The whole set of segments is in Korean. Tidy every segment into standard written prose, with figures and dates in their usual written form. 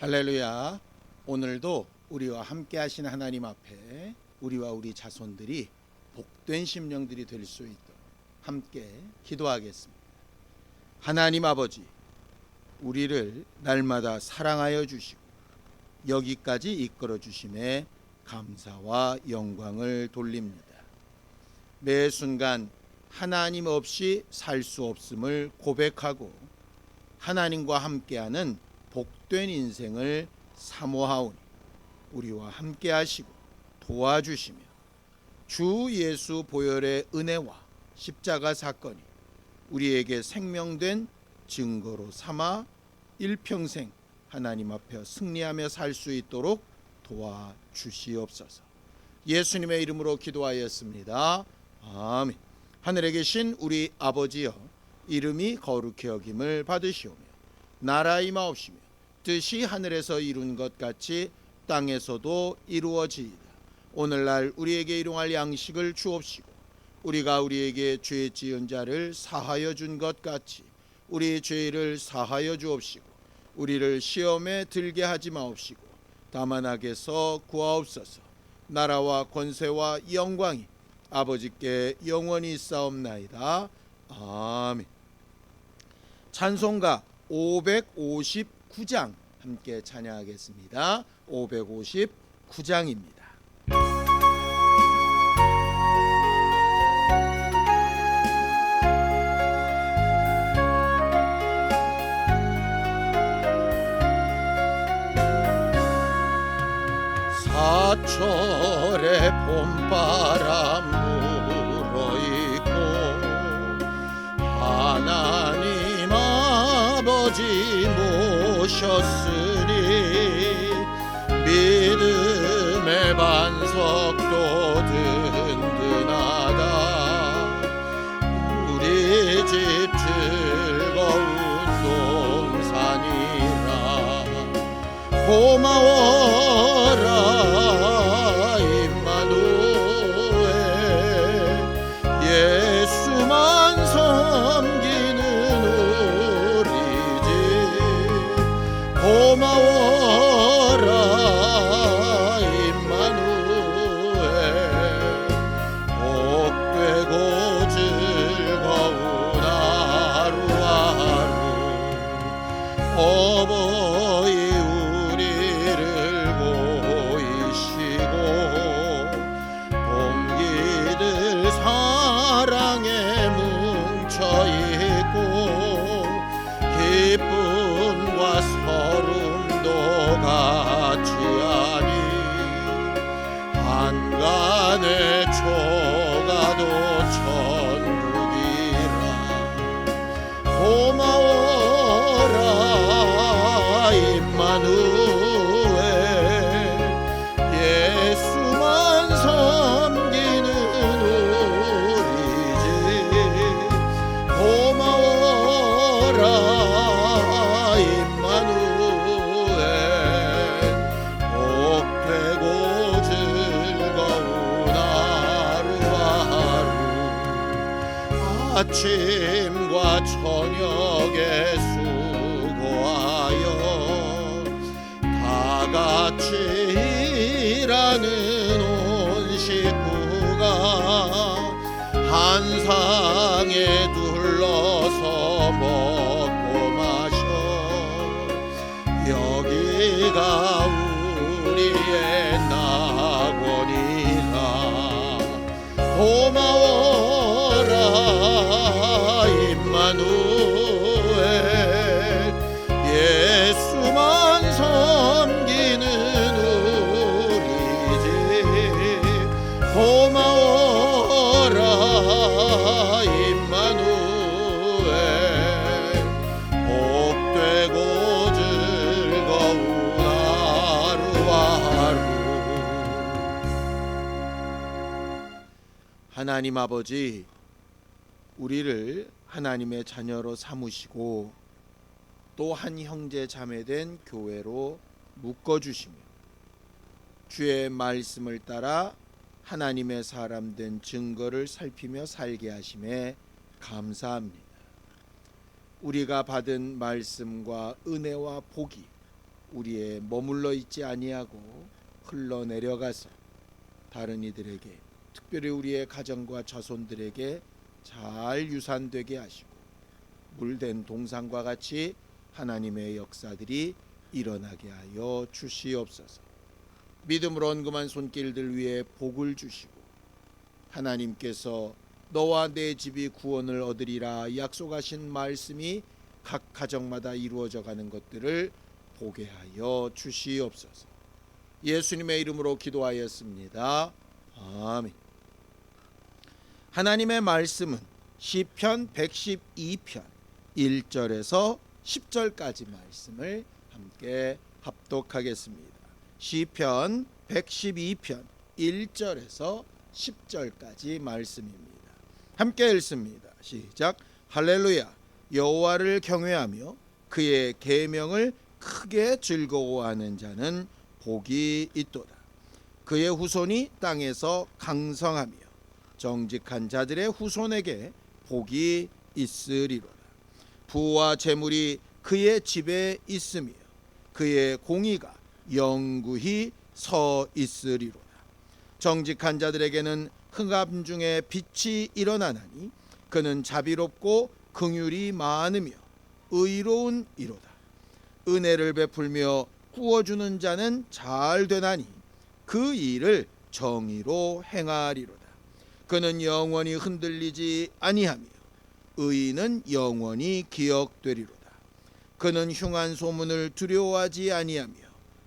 할렐루야. 오늘도 우리와 함께 하신 하나님 앞에 우리와 우리 자손들이 복된 심령들이 될 수 있도록 함께 기도하겠습니다. 하나님 아버지, 우리를 날마다 사랑하여 주시고 여기까지 이끌어 주심에 감사와 영광을 돌립니다. 매 순간 하나님 없이 살 수 없음을 고백하고 하나님과 함께하는 복된 인생을 사모하오니 우리와 함께 하시고 도와주시며 주 예수 보혈의 은혜와 십자가 사건이 우리에게 생명된 증거로 삼아 일평생 하나님 앞에 승리하며 살 수 있도록 도와주시옵소서. 예수님의 이름으로 기도하였습니다. 아멘. 하늘에 계신 우리 아버지여, 이름이 거룩히 여김을 받으시오며 나라 임하옵시며 뜻이 하늘에서 이룬 것 같이 땅에서도 이루어지이다. 오늘날 우리에게 일용할 양식을 주옵시고 우리가 우리에게 죄 지은 자를 사하여 준 것 같이 우리 죄를 사하여 주옵시고 우리를 시험에 들게 하지 마옵시고 다만 악에서 구하옵소서. 나라와 권세와 영광이 아버지께 영원히 있사옵나이다. 아멘. 찬송가 559장 함께 찬양하겠습니다. 559장입니다. 사철의 봄바람 불어있고 하나님 아버지 모셨으니 믿음의 반석도 든든하다. 우리 집 즐거운 동산이라 고마워라 임마누엘. 예수만 섬기는 우리 집 고마워라 임마누엘. 복되고 즐거운 하루하루 어버이 우리를 보이시고 동기들 사랑에 뭉쳐있고 기쁨과 서름도 같이 하니 한간의 초가도 천국이라. 고마워라 임마누엘. 예수만 섬기는 우리 집 고마워라 임마누엘. 복되고 즐거운 하루하루 아침과 저녁에 수고하여 다 같이 일하는 온 식구가 한 상에 둘러서 먹고 마셔 여기가 우리의 낙원이라. 고마워라 임마누엘. 예수만 섬기는 우리 집 고마워라 임마누엘. 복되고 즐거운 하루하루. 하나님 아버지, 우리를 하나님의 자녀로 삼으시고 또 한 형제 자매된 교회로 묶어주시며 주의 말씀을 따라 하나님의 사람 된 증거를 살피며 살게 하심에 감사합니다. 우리가 받은 말씀과 은혜와 복이 우리의 머물러 있지 아니하고 흘러내려가서 다른 이들에게, 특별히 우리의 가정과 자손들에게 잘 유산되게 하시고 물된 동산과 같이 하나님의 역사들이 일어나게 하여 주시옵소서. 믿음으로 언금한 손길들 위에 복을 주시고 하나님께서 너와 내 집이 구원을 얻으리라 약속하신 말씀이 각 가정마다 이루어져 가는 것들을 보게 하여 주시옵소서. 예수님의 이름으로 기도하였습니다. 아멘. 하나님의 말씀은 시편 112편 1절에서 10절까지 말씀을 함께 합독하겠습니다. 시편 112편 1절에서 10절까지 말씀입니다. 함께 읽습니다. 시작. 할렐루야. 여호와를 경외하며 그의 계명을 크게 즐거워하는 자는 복이 있도다. 그의 후손이 땅에서 강성하며 정직한 자들의 후손에게 복이 있으리로다. 부와 재물이 그의 집에 있으며 그의 공의가 영구히 서 있으리로다. 정직한 자들에게는 흑암 중에 빛이 일어나나니 그는 자비롭고 긍휼이 많으며 의로운 이로다. 은혜를 베풀며 구워주는 자는 잘 되나니 그 일을 정의로 행하리로다. 그는 영원히 흔들리지 아니하며 의인은 영원히 기억되리로다. 그는 흉한 소문을 두려워하지 아니하며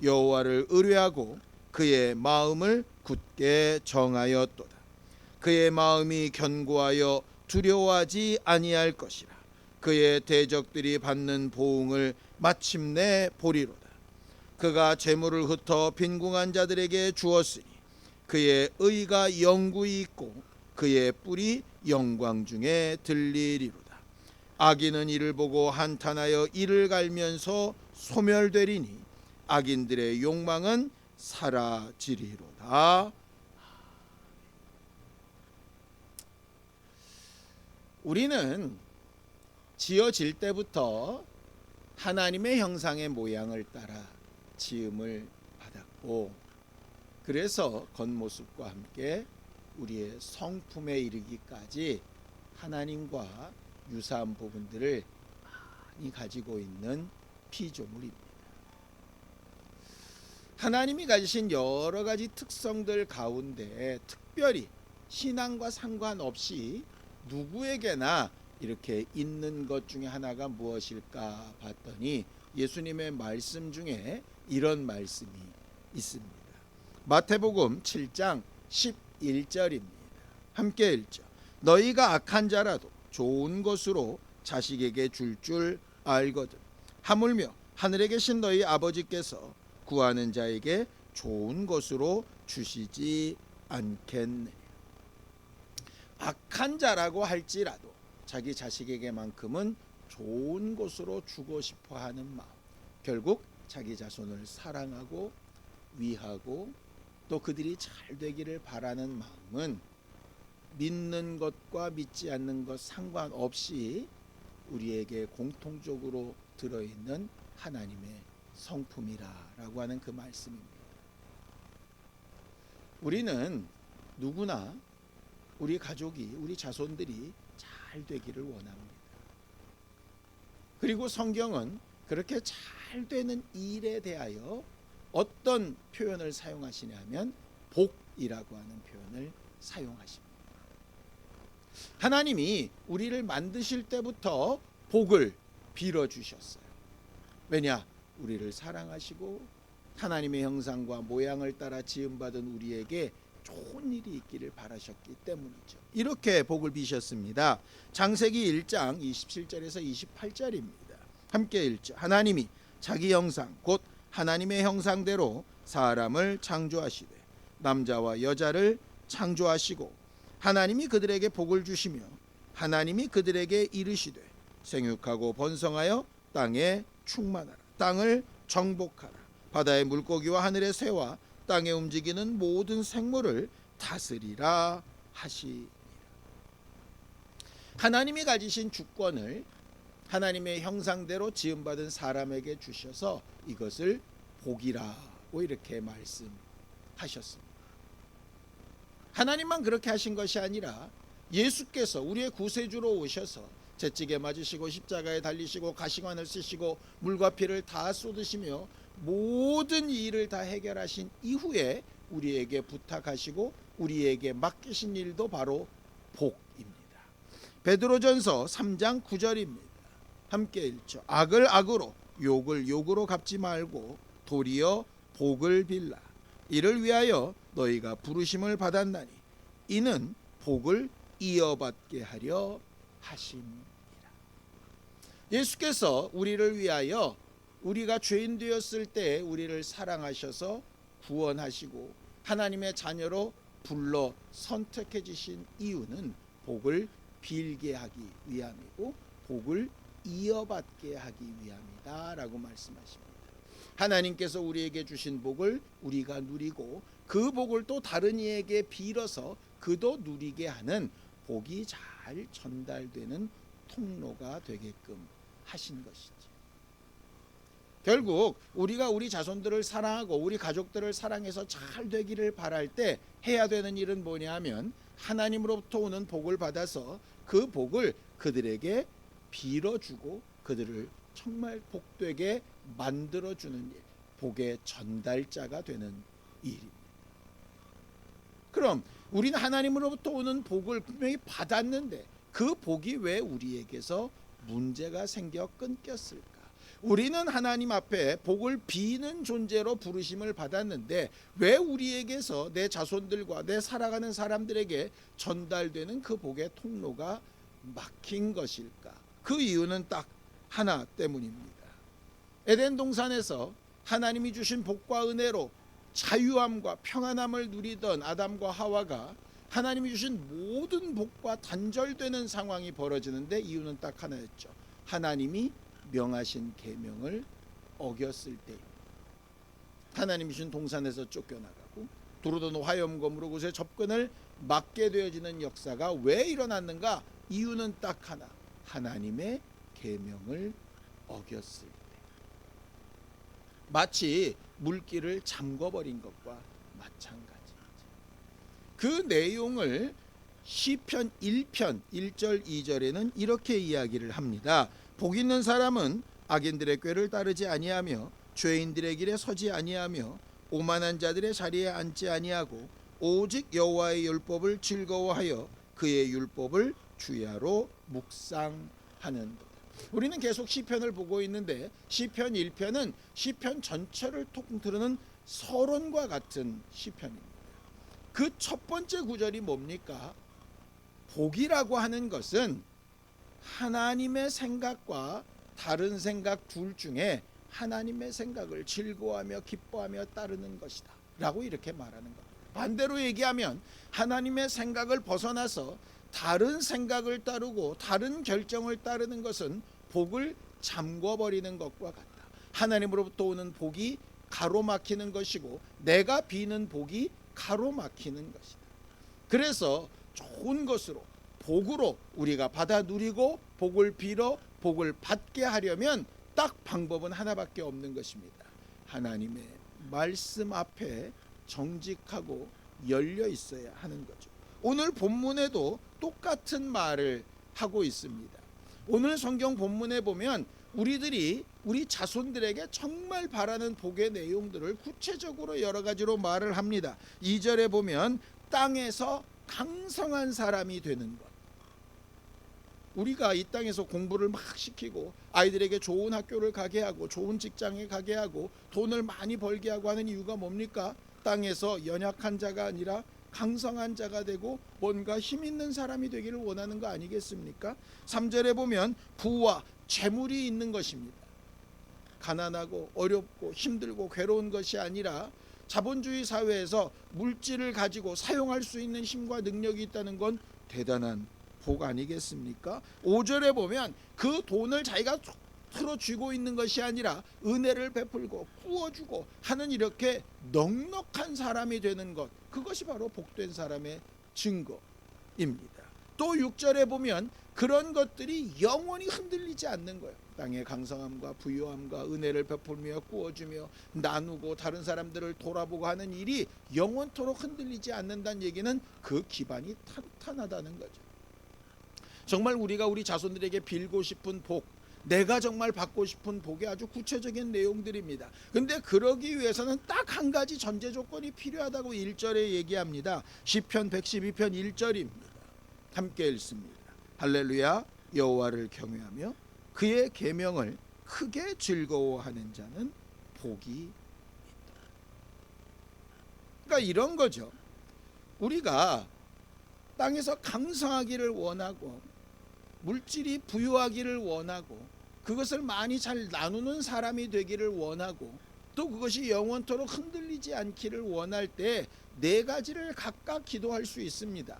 여호와를 의뢰하고 그의 마음을 굳게 정하였도다. 그의 마음이 견고하여 두려워하지 아니할 것이라. 그의 대적들이 받는 보응을 마침내 보리로다. 그가 재물을 흩어 빈궁한 자들에게 주었으니 그의 의가 영구히 있고 그의 뿔이 영광 중에 들리리로다. 악인은 이를 보고 한탄하여 이를 갈면서 소멸되리니 악인들의 욕망은 사라지리로다. 우리는 지어질 때부터 하나님의 형상의 모양을 따라 지음을 받았고, 그래서 겉모습과 함께 우리의 성품에 이르기까지 하나님과 유사한 부분들을 많이 가지고 있는 피조물입니다. 하나님이 가지신 여러 가지 특성들 가운데 특별히 신앙과 상관없이 누구에게나 이렇게 있는 것 중에 하나가 무엇일까 봤더니 예수님의 말씀 중에 이런 말씀이 있습니다. 마태복음 7장 11절입니다. 함께 읽죠. 너희가 악한 자라도 좋은 것으로 자식에게 줄 알거든 하물며 하늘에 계신 너희 아버지께서 구하는 자에게 좋은 것으로 주시지 않겠느냐. 악한 자라고 할지라도 자기 자식에게만큼은 좋은 것으로 주고 싶어 하는 마음, 결국 자기 자손을 사랑하고 위하고 또 그들이 잘 되기를 바라는 마음은 믿는 것과 믿지 않는 것 상관없이 우리에게 공통적으로 들어있는 하나님의 성품이라고 하는 그 말씀입니다. 우리는 누구나 우리 가족이, 우리 자손들이 잘 되기를 원합니다. 그리고 성경은 그렇게 잘 되는 일에 대하여 어떤 표현을 사용하시냐면 복이라고 하는 표현을 사용하십니다. 하나님이 우리를 만드실 때부터 복을 빌어주셨어요. 왜냐? 우리를 사랑하시고 하나님의 형상과 모양을 따라 지음받은 우리에게 좋은 일이 있기를 바라셨기 때문이죠. 이렇게 복을 비셨습니다. 창세기 1장 27절에서 28절입니다. 함께 읽죠. 하나님이 자기 형상 곧 하나님의 형상대로 사람을 창조하시되 남자와 여자를 창조하시고 하나님이 그들에게 복을 주시며 하나님이 그들에게 이르시되 생육하고 번성하여 땅에 충만하라. 땅을 정복하라. 바다의 물고기와 하늘의 새와 땅에 움직이는 모든 생물을 다스리라 하시니라. 하나님이 가지신 주권을 하나님의 형상대로 지음받은 사람에게 주셔서 이것을 복이라고 이렇게 말씀하셨습니다. 하나님만 그렇게 하신 것이 아니라 예수께서 우리의 구세주로 오셔서 채찍에 맞으시고 십자가에 달리시고 가시관을 쓰시고 물과 피를 다 쏟으시며 모든 일을 다 해결하신 이후에 우리에게 부탁하시고 우리에게 맡기신 일도 바로 복입니다. 베드로전서 3장 9절입니다. 함께 읽죠. 악을 악으로 욕을 욕으로 갚지 말고 도리어 복을 빌라. 이를 위하여 너희가 부르심을 받았나니 이는 복을 이어받게 하려 하심이라. 예수께서 우리를 위하여 우리가 죄인 되었을 때 우리를 사랑하셔서 구원하시고 하나님의 자녀로 불러 선택해 주신 이유는 복을 빌게 하기 위함이고 복을 이어받게 하기 위함이다 라고 말씀하십니다. 하나님께서 우리에게 주신 복을 우리가 누리고 그 복을 또 다른 이에게 빌어서 그도 누리게 하는 복이 잘 전달되는 통로가 되게끔 하신 것이지. 결국 우리가 우리 자손들을 사랑하고 우리 가족들을 사랑해서 잘 되기를 바랄 때 해야 되는 일은 뭐냐면 하나님으로부터 오는 복을 받아서 그 복을 그들에게 빌어주고 그들을 정말 복되게 만들어주는 일, 복의 전달자가 되는 일입니다. 그럼 우리는 하나님으로부터 오는 복을 분명히 받았는데 그 복이 왜 우리에게서 문제가 생겨 끊겼을까? 우리는 하나님 앞에 복을 비는 존재로 부르심을 받았는데 왜 우리에게서 내 자손들과 내 살아가는 사람들에게 전달되는 그 복의 통로가 막힌 것일까? 그 이유는 딱 하나 때문입니다. 에덴 동산에서 하나님이 주신 복과 은혜로 자유함과 평안함을 누리던 아담과 하와가 하나님이 주신 모든 복과 단절되는 상황이 벌어지는데 이유는 딱 하나였죠. 하나님이 명하신 계명을 어겼을 때입니다. 하나님이 주신 동산에서 쫓겨나가고 두루던 화염검으로 그곳에 접근을 막게 되어지는 역사가 왜 일어났는가? 이유는 딱 하나. 하나님의 계명을 어겼을 때. 마치 물길을 잠궈버린 것과 마찬가지입니다. 그 내용을 시편 1편 1절 2절에는 이렇게 이야기를 합니다. 복 있는 사람은 악인들의 꾀를 따르지 아니하며 죄인들의 길에 서지 아니하며 오만한 자들의 자리에 앉지 아니하고 오직 여호와의 율법을 즐거워하여 그의 율법을 주야로 묵상하는 것. 우리는 계속 시편을 보고 있는데 시편 1편은 시편 전체를 통틀는 서론과 같은 시편입니다. 그 첫 번째 구절이 뭡니까? 복이라고 하는 것은 하나님의 생각과 다른 생각 둘 중에 하나님의 생각을 즐거워하며 기뻐하며 따르는 것이다 라고 이렇게 말하는 겁니다. 반대로 얘기하면 하나님의 생각을 벗어나서 다른 생각을 따르고 다른 결정을 따르는 것은 복을 잠궈버리는 것과 같다. 하나님으로부터 오는 복이 가로막히는 것이고 내가 비는 복이 가로막히는 것이다. 그래서 좋은 것으로 복으로 우리가 받아 누리고 복을 빌어 복을 받게 하려면 딱 방법은 하나밖에 없는 것입니다. 하나님의 말씀 앞에 정직하고 열려 있어야 하는 거죠. 오늘 본문에도 똑같은 말을 하고 있습니다. 오늘 성경 본문에 보면 우리들이 우리 자손들에게 정말 바라는 복의 내용들을 구체적으로 여러 가지로 말을 합니다. 2절에 보면 땅에서 강성한 사람이 되는 것. 우리가 이 땅에서 공부를 막 시키고 아이들에게 좋은 학교를 가게 하고 좋은 직장에 가게 하고 돈을 많이 벌게 하고 하는 이유가 뭡니까? 땅에서 연약한 자가 아니라 강성한 자가 되고 뭔가 힘 있는 사람이 되기를 원하는 거 아니겠습니까? 3절에 보면 부와 재물이 있는 것입니다. 가난하고 어렵고 힘들고 괴로운 것이 아니라 자본주의 사회에서 물질을 가지고 사용할 수 있는 힘과 능력이 있다는 건 대단한 복 아니겠습니까? 5절에 보면 그 돈을 자기가 틀어쥐고 있는 것이 아니라 은혜를 베풀고 구워주고 하는 이렇게 넉넉한 사람이 되는 것, 그것이 바로 복된 사람의 증거입니다. 또 6절에 보면 그런 것들이 영원히 흔들리지 않는 거예요. 땅의 강성함과 부유함과 은혜를 베풀며 구워주며 나누고 다른 사람들을 돌아보고 하는 일이 영원토록 흔들리지 않는다는 얘기는 그 기반이 탄탄하다는 거죠. 정말 우리가 우리 자손들에게 빌고 싶은 복, 내가 정말 받고 싶은 복의 아주 구체적인 내용들입니다. 근데 그러기 위해서는 딱 한 가지 전제 조건이 필요하다고 1절에 얘기합니다. 시편 112편 1절입니다. 함께 읽습니다. 할렐루야. 여호와를 경외하며 그의 계명을 크게 즐거워하는 자는 복이 있다. 그러니까 이런 거죠. 우리가 땅에서 강성하기를 원하고 물질이 부유하기를 원하고 그것을 많이 잘 나누는 사람이 되기를 원하고 또 그것이 영원토록 흔들리지 않기를 원할 때 네 가지를 각각 기도할 수 있습니다.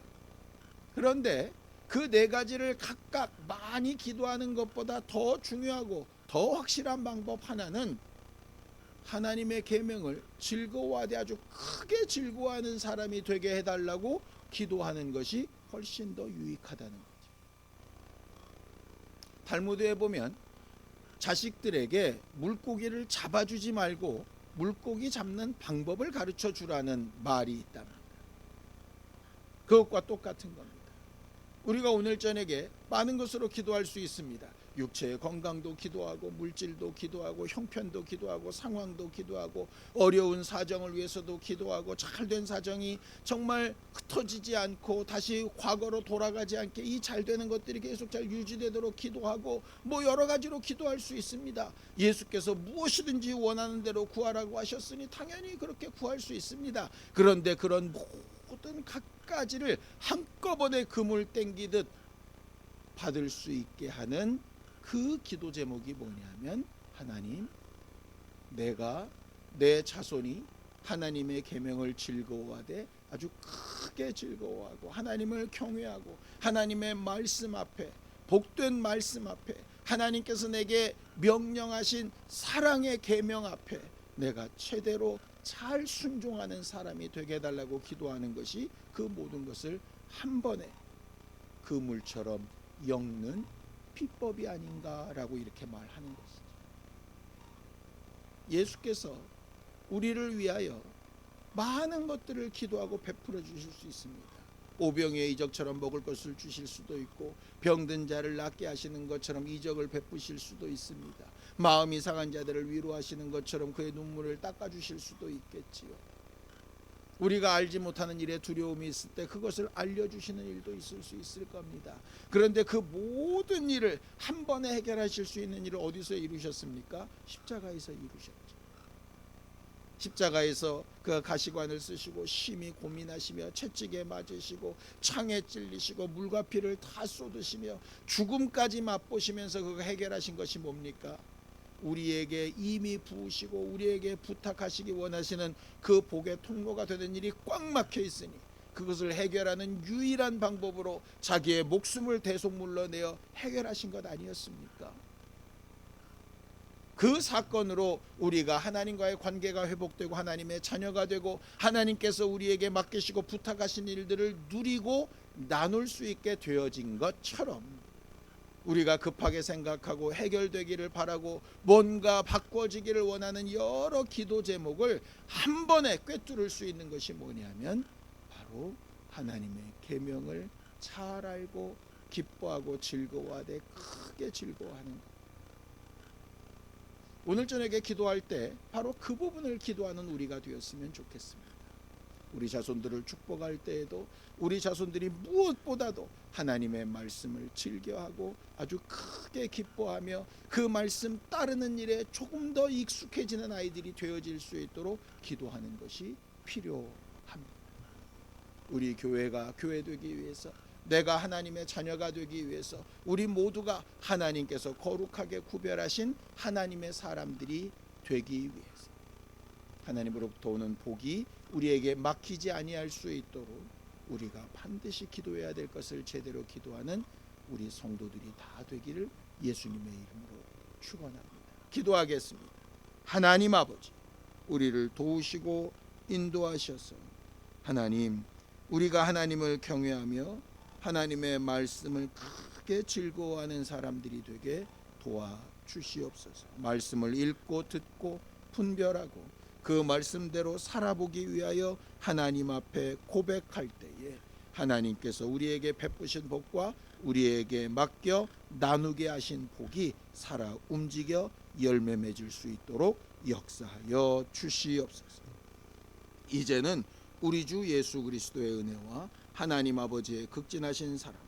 그런데 그 네 가지를 각각 많이 기도하는 것보다 더 중요하고 더 확실한 방법 하나는 하나님의 계명을 즐거워하되 아주 크게 즐거워하는 사람이 되게 해달라고 기도하는 것이 훨씬 더 유익하다는 거죠. 탈무드에 보면 자식들에게 물고기를 잡아주지 말고 물고기 잡는 방법을 가르쳐 주라는 말이 있답니다. 그것과 똑같은 겁니다. 우리가 오늘 저녁에 많은 것으로 기도할 수 있습니다. 육체의 건강도 기도하고 물질도 기도하고 형편도 기도하고 상황도 기도하고 어려운 사정을 위해서도 기도하고 잘된 사정이 정말 흩어지지 않고 다시 과거로 돌아가지 않게 이 잘되는 것들이 계속 잘 유지되도록 기도하고 뭐 여러 가지로 기도할 수 있습니다. 예수께서 무엇이든지 원하는 대로 구하라고 하셨으니 당연히 그렇게 구할 수 있습니다. 그런데 그런 모든 갖가지를 한꺼번에 그물 땡기듯 받을 수 있게 하는 그 기도 제목이 뭐냐면 하나님, 내가 내 자손이 하나님의 계명을 즐거워하되 아주 크게 즐거워하고 하나님을 경외하고 하나님의 말씀 앞에 복된 말씀 앞에 하나님께서 내게 명령하신 사랑의 계명 앞에 내가 최대로 잘 순종하는 사람이 되게 해달라고 기도하는 것이 그 모든 것을 한 번에 그 물처럼 엮는 비법이 아닌가라고 이렇게 말하는 것이죠. 예수께서 우리를 위하여 많은 것들을 기도하고 베풀어 주실 수 있습니다. 오병이의 이적처럼 먹을 것을 주실 수도 있고 병든 자를 낫게 하시는 것처럼 이적을 베푸실 수도 있습니다. 마음이 상한 자들을 위로하시는 것처럼 그의 눈물을 닦아주실 수도 있겠지요. 우리가 알지 못하는 일에 두려움이 있을 때 그것을 알려주시는 일도 있을 수 있을 겁니다. 그런데 그 모든 일을 한 번에 해결하실 수 있는 일을 어디서 이루셨습니까? 십자가에서 이루셨죠. 십자가에서 그 가시관을 쓰시고 심히 고민하시며 채찍에 맞으시고 창에 찔리시고 물과 피를 다 쏟으시며 죽음까지 맛보시면서 그거 해결하신 것이 뭡니까? 우리에게 이미 부으시고 우리에게 부탁하시기 원하시는 그 복의 통로가 되는 일이 꽉 막혀 있으니 그것을 해결하는 유일한 방법으로 자기의 목숨을 대속물로 내어 해결하신 것 아니었습니까? 그 사건으로 우리가 하나님과의 관계가 회복되고 하나님의 자녀가 되고 하나님께서 우리에게 맡기시고 부탁하신 일들을 누리고 나눌 수 있게 되어진 것처럼 우리가 급하게 생각하고 해결되기를 바라고 뭔가 바꿔지기를 원하는 여러 기도 제목을 한 번에 꿰뚫을 수 있는 것이 뭐냐면 바로 하나님의 계명을 잘 알고 기뻐하고 즐거워하되 크게 즐거워하는 것. 오늘 저녁에 기도할 때 바로 그 부분을 기도하는 우리가 되었으면 좋겠습니다. 우리 자손들을 축복할 때에도 우리 자손들이 무엇보다도 하나님의 말씀을 즐겨하고 아주 크게 기뻐하며 그 말씀 따르는 일에 조금 더 익숙해지는 아이들이 되어질 수 있도록 기도하는 것이 필요합니다. 우리 교회가 교회되기 위해서 내가 하나님의 자녀가 되기 위해서 우리 모두가 하나님께서 거룩하게 구별하신 하나님의 사람들이 되기 위해서 하나님으로부터 오는 복이 우리에게 막히지 아니할 수 있도록 우리가 반드시 기도해야 될 것을 제대로 기도하는 우리 성도들이 다 되기를 예수님의 이름으로 축원합니다. 기도하겠습니다. 하나님 아버지, 우리를 도우시고 인도하셔서 하나님, 우리가 하나님을 경외하며 하나님의 말씀을 크게 즐거워하는 사람들이 되게 도와주시옵소서. 말씀을 읽고 듣고 분별하고 그 말씀대로 살아보기 위하여 하나님 앞에 고백할 때에 하나님께서 우리에게 베푸신 복과 우리에게 맡겨 나누게 하신 복이 살아 움직여 열매 맺을 수 있도록 역사하여 주시옵소서. 이제는 우리 주 예수 그리스도의 은혜와 하나님 아버지의 극진하신 사랑과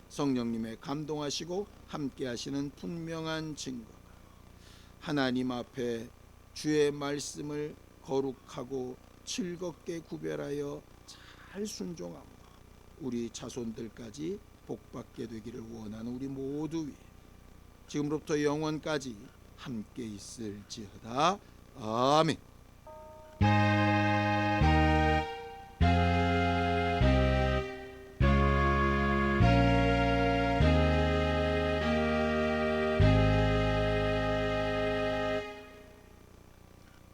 성령님의 감동하시고 함께하시는 분명한 증거가 하나님 앞에 주의 말씀을 거룩하고 즐겁게 구별하여 잘 순종하고 우리 자손들까지 복받게 되기를 원하는 우리 모두 위에 지금부터 영원까지 함께 있을지어다. 아멘.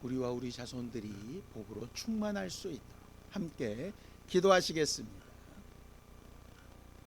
우리와 우리 자손들이 복으로 충만할 수 있도록 함께 기도하시겠습니다.